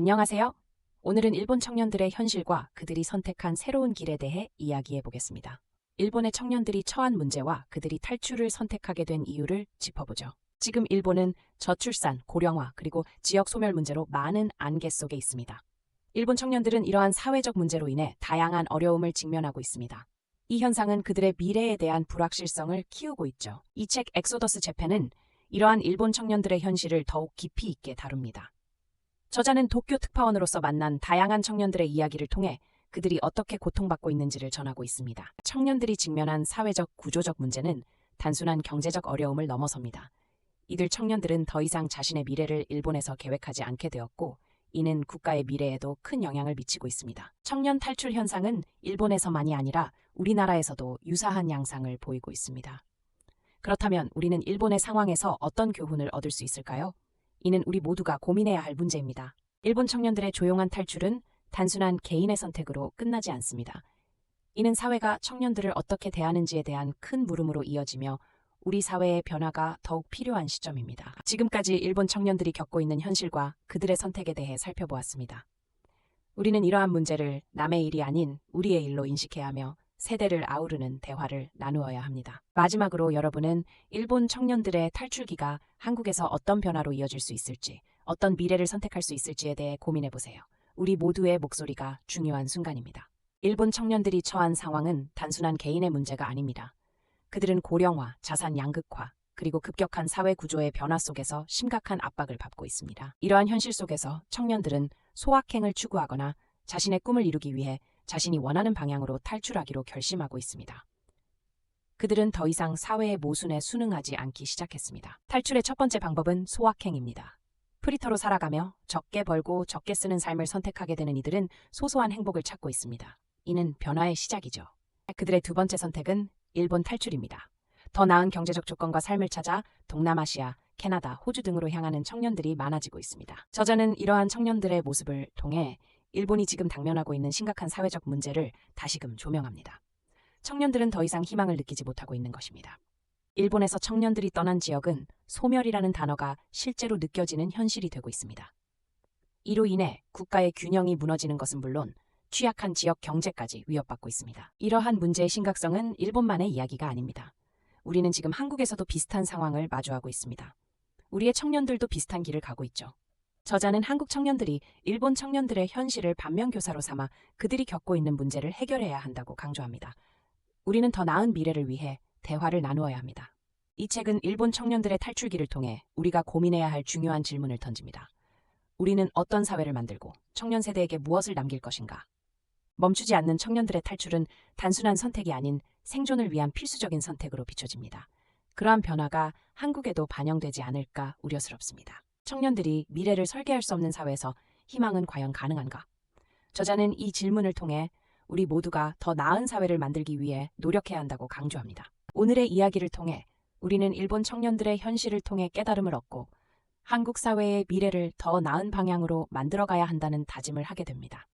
안녕하세요. 오늘은 일본 청년들의 현실과 그들이 선택한 새로운 길에 대해 이야기해 보겠습니다. 일본의 청년들이 처한 문제와 그들이 탈출을 선택하게 된 이유를 짚어보죠. 지금 일본은 저출산, 고령화, 그리고 지역 소멸 문제로 많은 안개 속에 있습니다. 일본 청년들은 이러한 사회적 문제로 인해 다양한 어려움을 직면하고 있습니다. 이 현상은 그들의 미래에 대한 불확실성을 키우고 있죠. 이 책 엑소더스 재팬은 이러한 일본 청년들의 현실을 더욱 깊이 있게 다룹니다. 저자는 도쿄 특파원으로서 만난 다양한 청년들의 이야기를 통해 그들이 어떻게 고통받고 있는지를 전하고 있습니다. 청년들이 직면한 사회적 구조적 문제는 단순한 경제적 어려움을 넘어섭니다. 이들 청년들은 더 이상 자신의 미래를 일본에서 계획하지 않게 되었고, 이는 국가의 미래에도 큰 영향을 미치고 있습니다. 청년 탈출 현상은 일본에서만이 아니라 우리나라에서도 유사한 양상을 보이고 있습니다. 그렇다면 우리는 일본의 상황에서 어떤 교훈을 얻을 수 있을까요? 이는 우리 모두가 고민해야 할 문제입니다. 일본 청년들의 조용한 탈출은 단순한 개인의 선택으로 끝나지 않습니다. 이는 사회가 청년들을 어떻게 대하는지에 대한 큰 물음으로 이어지며 우리 사회의 변화가 더욱 필요한 시점입니다. 지금까지 일본 청년들이 겪고 있는 현실과 그들의 선택에 대해 살펴보았습니다. 우리는 이러한 문제를 남의 일이 아닌 우리의 일로 인식해야 하며 세대를 아우르는 대화를 나누어야 합니다. 마지막으로 여러분은 일본 청년들의 탈출기가 한국에서 어떤 변화로 이어질 수 있을지, 어떤 미래를 선택할 수 있을지에 대해 고민해보세요. 우리 모두의 목소리가 중요한 순간입니다. 일본 청년들이 처한 상황은 단순한 개인의 문제가 아닙니다. 그들은 고령화, 자산 양극화, 그리고 급격한 사회 구조의 변화 속에서 심각한 압박을 받고 있습니다. 이러한 현실 속에서 청년들은 소확행을 추구하거나 자신의 꿈을 이루기 위해 자신이 원하는 방향으로 탈출하기로 결심하고 있습니다. 그들은 더 이상 사회의 모순에 순응하지 않기 시작했습니다. 탈출의 첫 번째 방법은 소확행입니다. 프리터로 살아가며 적게 벌고 적게 쓰는 삶을 선택하게 되는 이들은 소소한 행복을 찾고 있습니다. 이는 변화의 시작이죠. 그들의 두 번째 선택은 일본 탈출입니다. 더 나은 경제적 조건과 삶을 찾아 동남아시아, 캐나다, 호주 등으로 향하는 청년들이 많아지고 있습니다. 저자는 이러한 청년들의 모습을 통해 일본이 지금 당면하고 있는 심각한 사회적 문제를 다시금 조명합니다. 청년들은 더 이상 희망을 느끼지 못하고 있는 것입니다. 일본에서 청년들이 떠난 지역은 소멸이라는 단어가 실제로 느껴지는 현실이 되고 있습니다. 이로 인해 국가의 균형이 무너지는 것은 물론 취약한 지역 경제까지 위협받고 있습니다. 이러한 문제의 심각성은 일본만의 이야기가 아닙니다. 우리는 지금 한국에서도 비슷한 상황을 마주하고 있습니다. 우리의 청년들도 비슷한 길을 가고 있죠. 저자는 한국 청년들이 일본 청년들의 현실을 반면교사로 삼아 그들이 겪고 있는 문제를 해결해야 한다고 강조합니다. 우리는 더 나은 미래를 위해 대화를 나누어야 합니다. 이 책은 일본 청년들의 탈출기를 통해 우리가 고민해야 할 중요한 질문을 던집니다. 우리는 어떤 사회를 만들고 청년 세대에게 무엇을 남길 것인가? 멈추지 않는 청년들의 탈출은 단순한 선택이 아닌 생존을 위한 필수적인 선택으로 비춰집니다. 그러한 변화가 한국에도 반영되지 않을까 우려스럽습니다. 청년들이 미래를 설계할 수 없는 사회에서 희망은 과연 가능한가? 저자는 이 질문을 통해 우리 모두가 더 나은 사회를 만들기 위해 노력해야 한다고 강조합니다. 오늘의 이야기를 통해 우리는 일본 청년들의 현실을 통해 깨달음을 얻고 한국 사회의 미래를 더 나은 방향으로 만들어가야 한다는 다짐을 하게 됩니다.